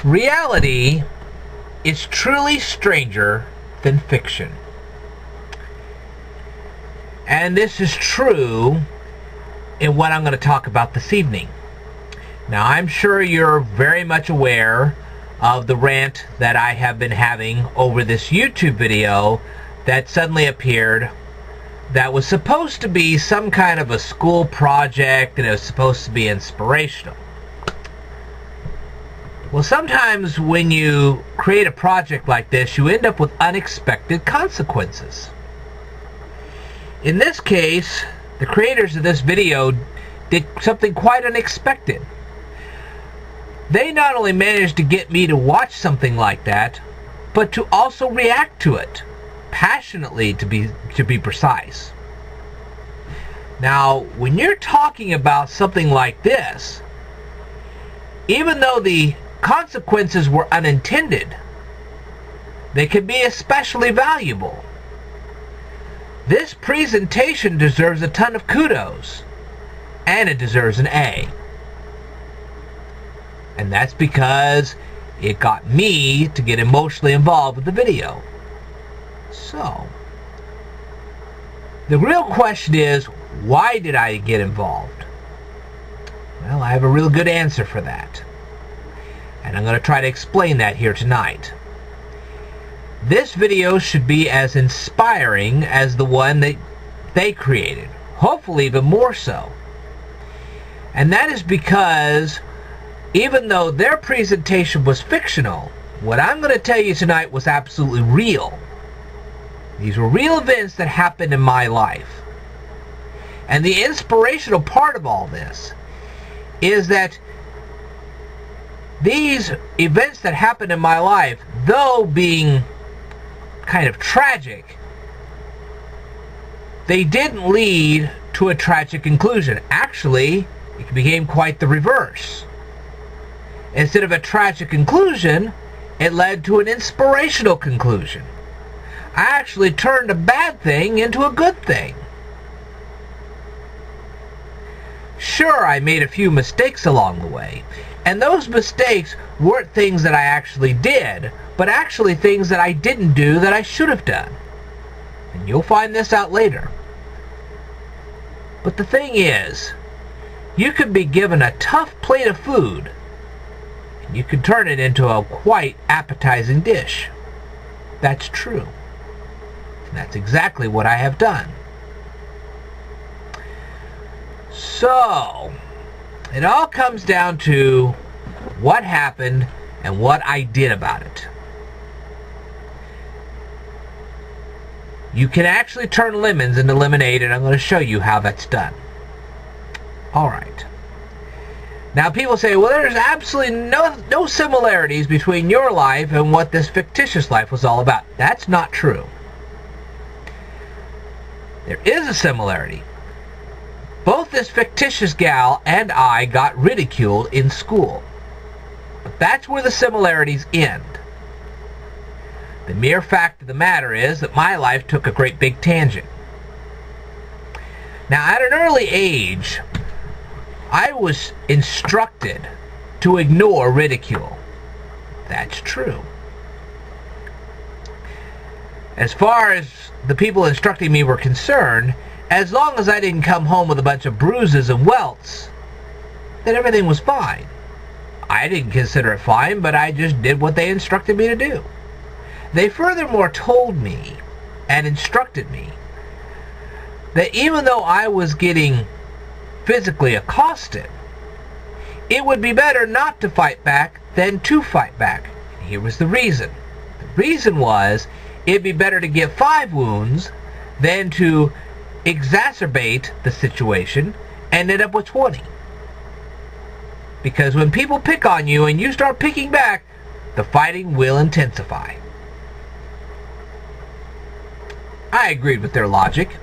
Reality is truly stranger than fiction. And this is true in what I'm going to talk about this evening. Now, I'm sure you're very much aware of the rant that I have been having over this YouTube video that suddenly appeared that was supposed to be some kind of a school project and it was supposed to be inspirational. Well, sometimes when you create a project like this, you end up with unexpected consequences. In this case, the creators of this video did something quite unexpected. They not only managed to get me to watch something like that, but to also react to it, passionately to be precise. Now, when you're talking about something like this, even though the consequences were unintended, they can be especially valuable. This presentation deserves a ton of kudos, and it deserves an A. And that's because it got me to get emotionally involved with the video. So, the real question is, why did I get involved? Well, I have a real good answer for that. And I'm going to try to explain that here tonight. This video should be as inspiring as the one that they created. Hopefully even more so. And that is because even though their presentation was fictional, what I'm going to tell you tonight was absolutely real. These were real events that happened in my life. And the inspirational part of all this is that these events that happened in my life, though being kind of tragic, they didn't lead to a tragic conclusion. Actually, it became quite the reverse. Instead of a tragic conclusion, it led to an inspirational conclusion. I actually turned a bad thing into a good thing. Sure, I made a few mistakes along the way, and those mistakes weren't things that I actually did, but actually things that I didn't do that I should have done. And you'll find this out later. But the thing is, you could be given a tough plate of food, and you could turn it into a quite appetizing dish. That's true. And that's exactly what I have done. So, it all comes down to what happened and what I did about it. You can actually turn lemons into lemonade, and I'm going to show you how that's done. Alright. Now people say, well, there's absolutely no similarities between your life and what this fictitious life was all about. That's not true. There is a similarity. Both this fictitious gal and I got ridiculed in school. But that's where the similarities end. The mere fact of the matter is that my life took a great big tangent. Now, at an early age, I was instructed to ignore ridicule. That's true. As far as the people instructing me were concerned, as long as I didn't come home with a bunch of bruises and welts, then everything was fine. I didn't consider it fine, but I just did what they instructed me to do. They furthermore told me and instructed me that even though I was getting physically accosted, it would be better not to fight back than to fight back. And here was the reason. The reason was, it'd be better to get 5 wounds than to exacerbate the situation and end up with 20. Because when people pick on you and you start picking back, the fighting will intensify. I agreed with their logic.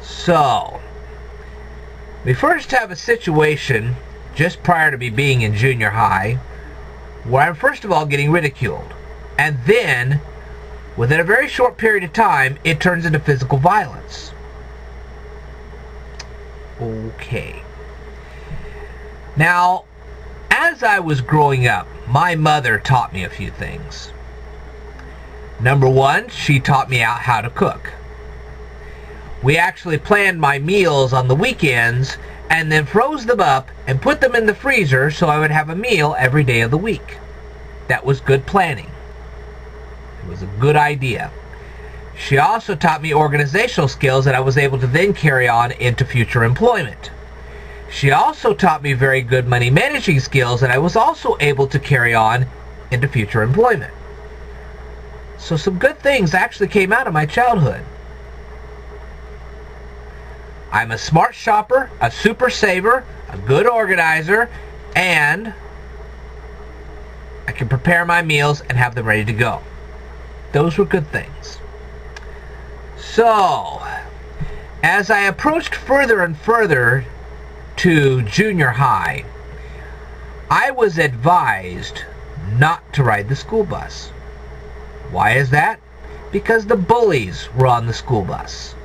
So, we first have a situation just prior to me being in junior high where I'm first of all getting ridiculed. And then, within a very short period of time, it turns into physical violence. Okay. Now, As I was growing up, my mother taught me a few things. Number one, she taught me out how to cook. We actually planned my meals on the weekends and then froze them up and put them in the freezer so I would have a meal every day of the week. That was good planning. It was a good idea. She also taught me organizational skills that I was able to then carry on into future employment. She also taught me very good money managing skills that I was also able to carry on into future employment. So some good things actually came out of my childhood. I'm a smart shopper, a super saver, a good organizer, and I can prepare my meals and have them ready to go. Those were good things. So, as I approached further and further to junior high, I was advised not to ride the school bus. Why is that? Because the bullies were on the school bus.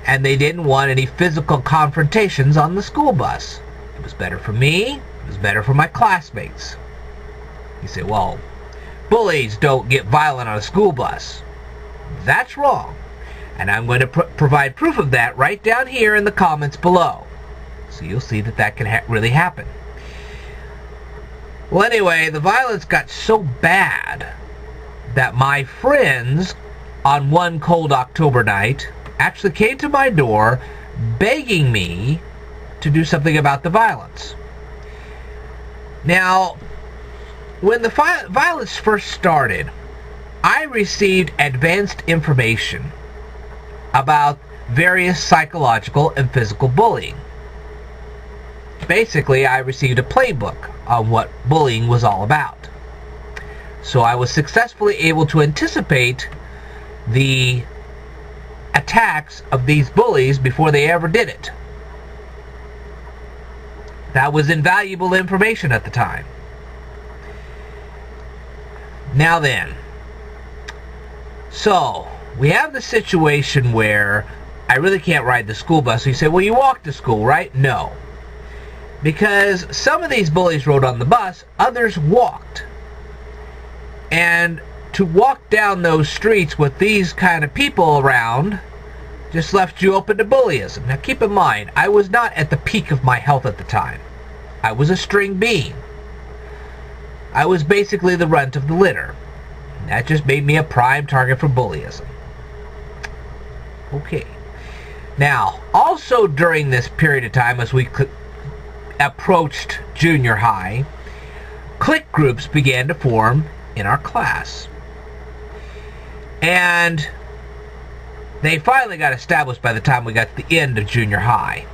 And they didn't want any physical confrontations on the school bus. It was better for me. It was better for my classmates. You say, well, bullies don't get violent on a school bus. That's wrong. And I'm going to provide proof of that right down here in the comments below. So you'll see that that can really happen. Well, anyway, the violence got so bad that my friends on one cold October night actually came to my door begging me to do something about the violence. Now, when the violence first started, I received advanced information about various psychological and physical bullying. Basically, I received a playbook on what bullying was all about. So I was successfully able to anticipate the attacks of these bullies before they ever did it. That was invaluable information at the time. Now then, so we have the situation where I really can't ride the school bus. So you say, well, you walk to school, right? No. Because some of these bullies rode on the bus, others walked. And to walk down those streets with these kind of people around just left you open to bullyism. Now keep in mind, I was not at the peak of my health at the time. I was a string bean. I was basically the runt of the litter. That just made me a prime target for bullyism. Okay. Now, also during this period of time as we approached junior high, clique groups began to form in our class. And they finally got established by the time we got to the end of junior high.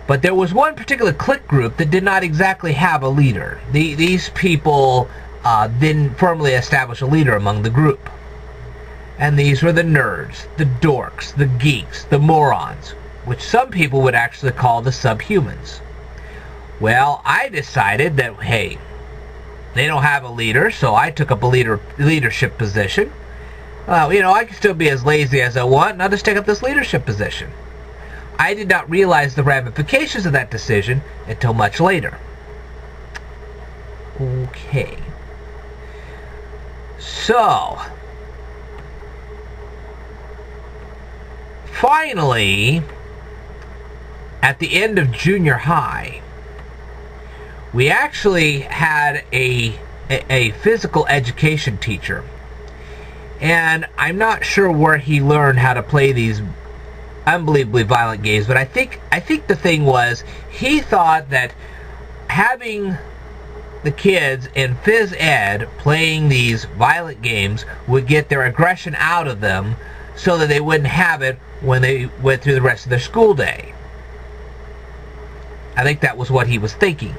But there was one particular clique group that did not exactly have a leader. These people didn't firmly establish a leader among the group. And these were the nerds, the dorks, the geeks, the morons, which some people would actually call the subhumans. Well, I decided that, hey, they don't have a leader, so I took up a leadership position. I can still be as lazy as I want, and I'll just take up this leadership position. I did not realize the ramifications of that decision until much later. Okay. So, finally, at the end of junior high, we actually had a physical education teacher. And I'm not sure where he learned how to play these unbelievably violent games, but I think the thing was he thought that having the kids in phys ed playing these violent games would get their aggression out of them so that they wouldn't have it when they went through the rest of their school day. I think that was what he was thinking.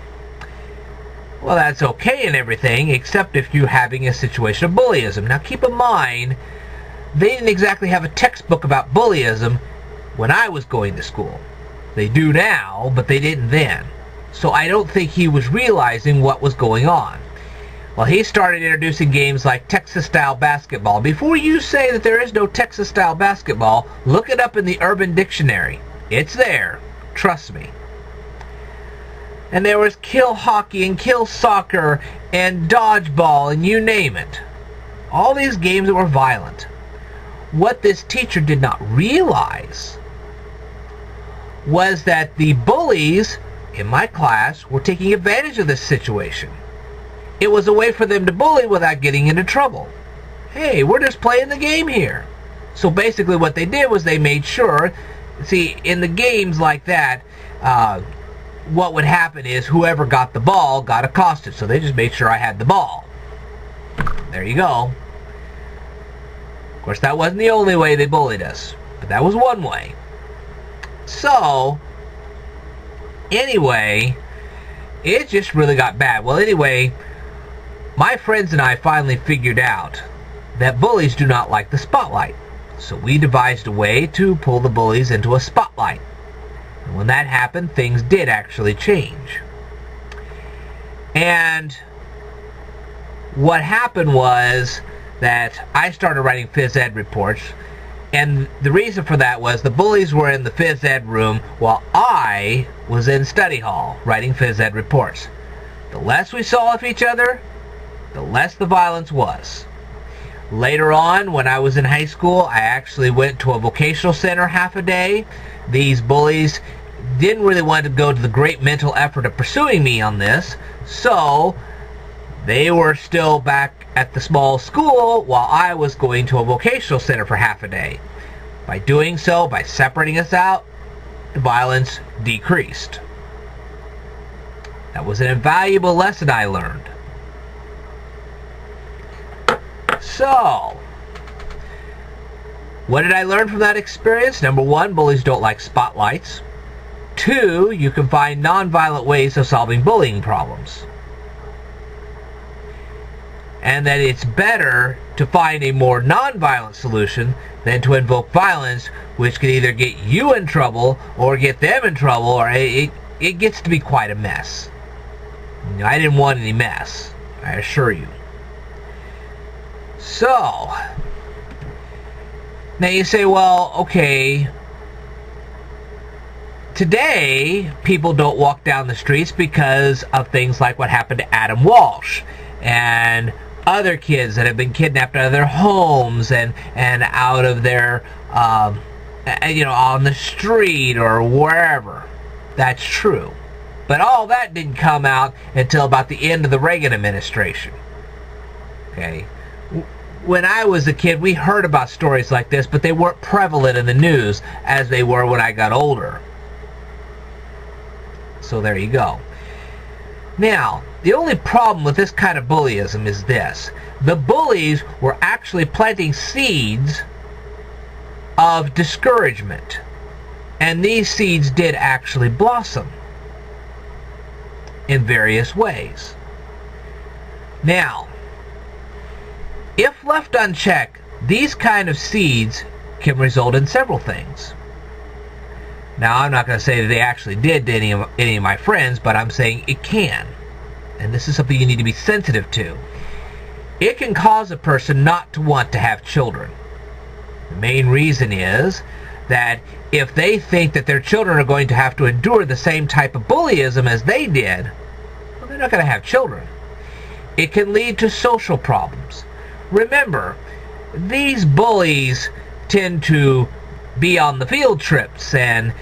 Well, that's okay and everything, except if you're having a situation of bullyism. Now keep in mind, they didn't exactly have a textbook about bullyism when I was going to school. They do now, but they didn't then. So I don't think he was realizing what was going on. Well, he started introducing games like Texas-style basketball. Before you say that there is no Texas-style basketball, look it up in the Urban Dictionary. It's there. Trust me. And there was kill hockey and kill soccer and dodgeball and you name it. All these games that were violent. What this teacher did not realize was that the bullies in my class were taking advantage of this situation. It was a way for them to bully without getting into trouble. Hey, we're just playing the game here. So basically what they did was they made sure, see, in the games like that, what would happen is whoever got the ball got accosted. So they just made sure I had the ball. There you go. Of course, that wasn't the only way they bullied us, but that was one way. So, anyway, it just really got bad. Well, anyway, my friends and I finally figured out that bullies do not like the spotlight. So we devised a way to pull the bullies into a spotlight. And when that happened, things did actually change. And what happened was that I started writing phys ed reports, and the reason for that was the bullies were in the phys ed room while I was in study hall writing phys ed reports. The less we saw of each other, the less the violence was. Later on, when I was in high school, I actually went to a vocational center half a day. These bullies didn't really want to go to the great mental effort of pursuing me on this, so they were still back at the small school while I was going to a vocational center for half a day. By doing so, by separating us out, the violence decreased. That was an invaluable lesson I learned. So, what did I learn from that experience? Number one, bullies don't like spotlights. Two, you can find nonviolent ways of solving bullying problems. And that it's better to find a more nonviolent solution than to invoke violence, which can either get you in trouble or get them in trouble, or it gets to be quite a mess. I didn't want any mess, I assure you. So, now you say, well, okay, today people don't walk down the streets because of things like what happened to Adam Walsh and other kids that have been kidnapped out of their homes and out of their, on the street or wherever. That's true. But all that didn't come out until about the end of the Reagan administration. Okay? When I was a kid, we heard about stories like this, but they weren't prevalent in the news as they were when I got older. So there you go. Now, the only problem with this kind of bullyism is this. The bullies were actually planting seeds of discouragement. And these seeds did actually blossom in various ways. Now, if left unchecked, these kind of seeds can result in several things. Now, I'm not going to say that they actually did to any of my friends, but I'm saying it can. And this is something you need to be sensitive to. It can cause a person not to want to have children. The main reason is that if they think that their children are going to have to endure the same type of bullyism as they did, well, they're not going to have children. It can lead to social problems. Remember, these bullies tend to be on the field trips, and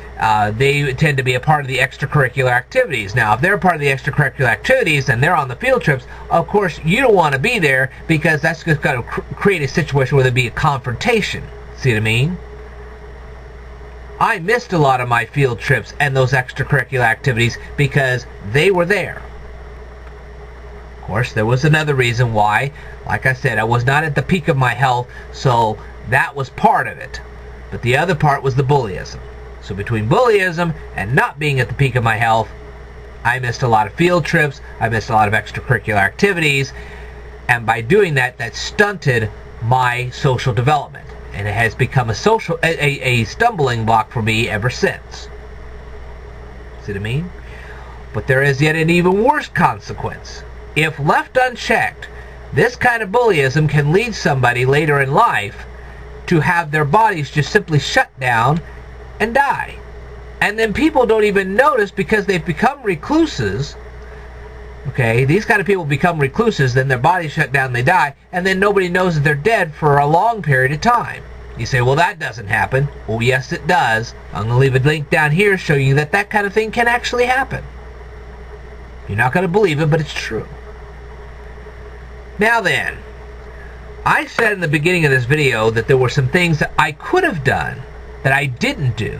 they tend to be a part of the extracurricular activities. Now, if they're part of the extracurricular activities and they're on the field trips, of course, you don't want to be there because that's just going to create a situation where there'd be a confrontation. See what I mean? I missed a lot of my field trips and those extracurricular activities because they were there. Of course, there was another reason why. Like I said, I was not at the peak of my health, so that was part of it. But the other part was the bullyism. So between bullyism and not being at the peak of my health, I missed a lot of field trips, I missed a lot of extracurricular activities, and by doing that, that stunted my social development. And it has become a stumbling block for me ever since. See what I mean? But there is yet an even worse consequence. If left unchecked, this kind of bullyism can lead somebody later in life to have their bodies just simply shut down and die. And then people don't even notice because they've become recluses. Okay, these kind of people become recluses, then their bodies shut down, they die, and then nobody knows that they're dead for a long period of time. You say, well, that doesn't happen. Well, yes, it does. I'm going to leave a link down here showing you that that kind of thing can actually happen. You're not going to believe it, but it's true. Now then, I said in the beginning of this video that there were some things that I could have done that I didn't do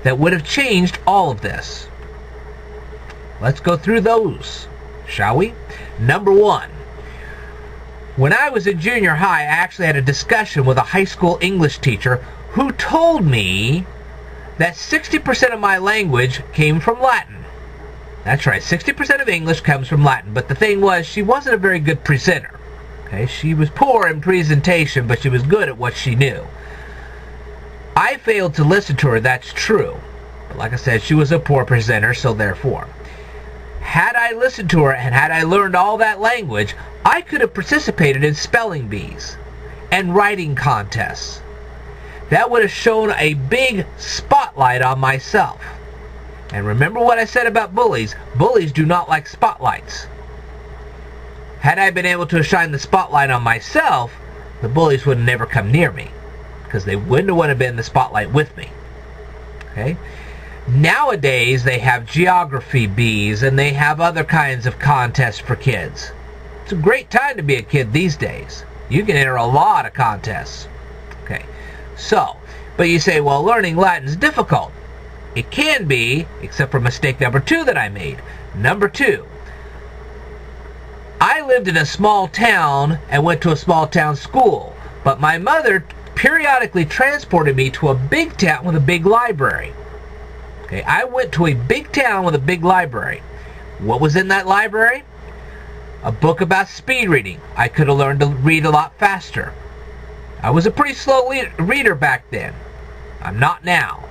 that would have changed all of this. Let's go through those, shall we? Number one, when I was in junior high, I actually had a discussion with a high school English teacher who told me that 60% of my language came from Latin. That's right, 60% of English comes from Latin. But the thing was, she wasn't a very good presenter. Okay, she was poor in presentation, but she was good at what she knew. I failed to listen to her, that's true. But like I said, she was a poor presenter, so therefore. Had I listened to her and had I learned all that language, I could have participated in spelling bees and writing contests. That would have shown a big spotlight on myself. And remember what I said about bullies. Bullies do not like spotlights. Had I been able to shine the spotlight on myself, the bullies would have never come near me, because they wouldn't want to be in the spotlight with me. Okay? Nowadays, they have geography bees, and they have other kinds of contests for kids. It's a great time to be a kid these days. You can enter a lot of contests. Okay, so, but you say, well, learning Latin is difficult. It can be, except for mistake number two that I made. Number two, I lived in a small town and went to a small town school, but my mother periodically transported me to a big town with a big library. Okay, I went to a big town with a big library. What was in that library? A book about speed reading. I could have learned to read a lot faster. I was a pretty slow reader back then. I'm not now.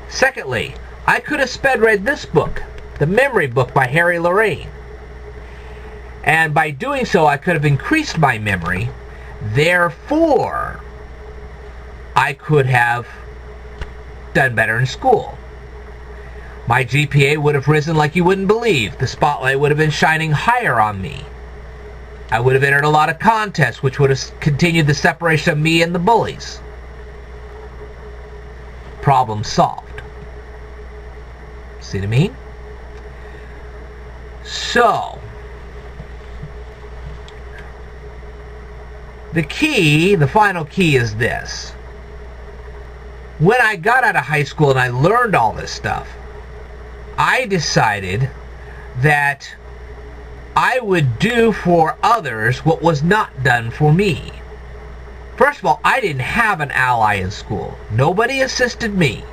Secondly, I could have sped read this book, The Memory Book by Harry Lorayne. And by doing so, I could have increased my memory. Therefore, I could have done better in school. My GPA would have risen like you wouldn't believe. The spotlight would have been shining higher on me. I would have entered a lot of contests, which would have continued the separation of me and the bullies. Problem solved. See what I mean? So, the final key is this. When I got out of high school and I learned all this stuff, I decided that I would do for others what was not done for me. First of all, I didn't have an ally in school. Nobody assisted me.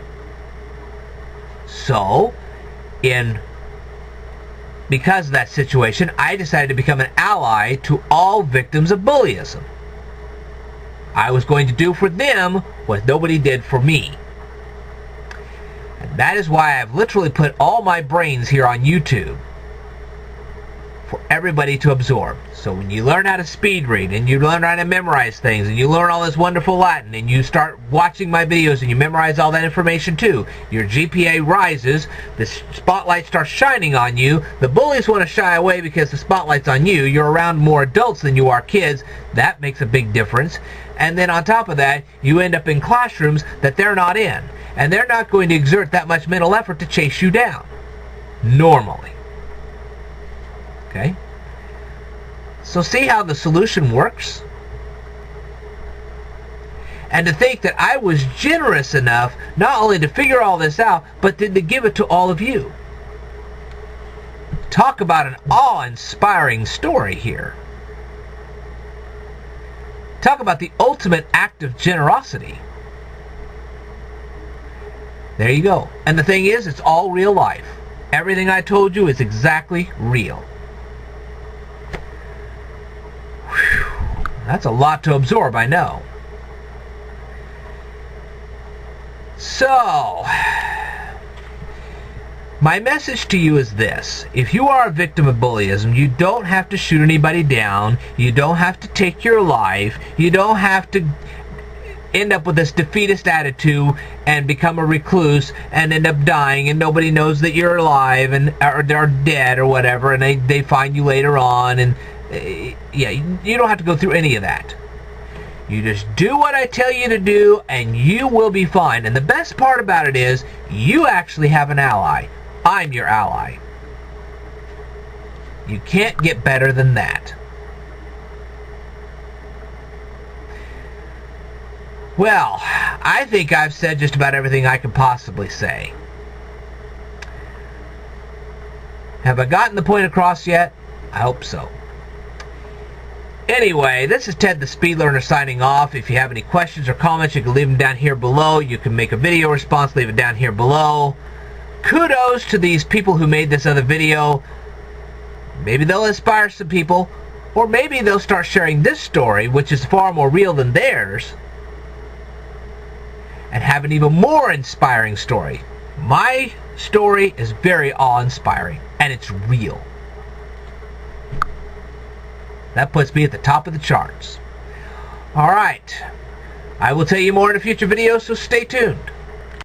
So, because of that situation, I decided to become an ally to all victims of bullyism. I was going to do for them what nobody did for me. And that is why I've literally put all my brains here on YouTube for everybody to absorb. So when you learn how to speed read, and you learn how to memorize things, and you learn all this wonderful Latin, and you start watching my videos, and you memorize all that information too, your GPA rises, the spotlight starts shining on you, the bullies want to shy away because the spotlight's on you, you're around more adults than you are kids, that makes a big difference, and then on top of that, you end up in classrooms that they're not in, and they're not going to exert that much mental effort to chase you down, normally. Okay? So see how the solution works? And to think that I was generous enough not only to figure all this out, but then to give it to all of you. Talk about an awe-inspiring story here. Talk about the ultimate act of generosity. There you go. And the thing is, it's all real life. Everything I told you is exactly real. Whew. That's a lot to absorb, I know. So, my message to you is this. If you are a victim of bullyism, you don't have to shoot anybody down. You don't have to take your life. You don't have to end up with this defeatist attitude and become a recluse and end up dying, and nobody knows that you're alive and or they're dead or whatever, and they find you later on, and yeah, you don't have to go through any of that. You just do what I tell you to do, and you will be fine. And the best part about it is, you actually have an ally. I'm your ally. You can't get better than that. Well, I think I've said just about everything I could possibly say. Have I gotten the point across yet? I hope so. Anyway, this is Ted the Speed Learner signing off. If you have any questions or comments, you can leave them down here below. You can make a video response, leave it down here below. Kudos to these people who made this other video. Maybe they'll inspire some people, or maybe they'll start sharing this story, which is far more real than theirs, and have an even more inspiring story. My story is very awe-inspiring, and it's real. That puts me at the top of the charts. Alright, I will tell you more in a future video, so stay tuned.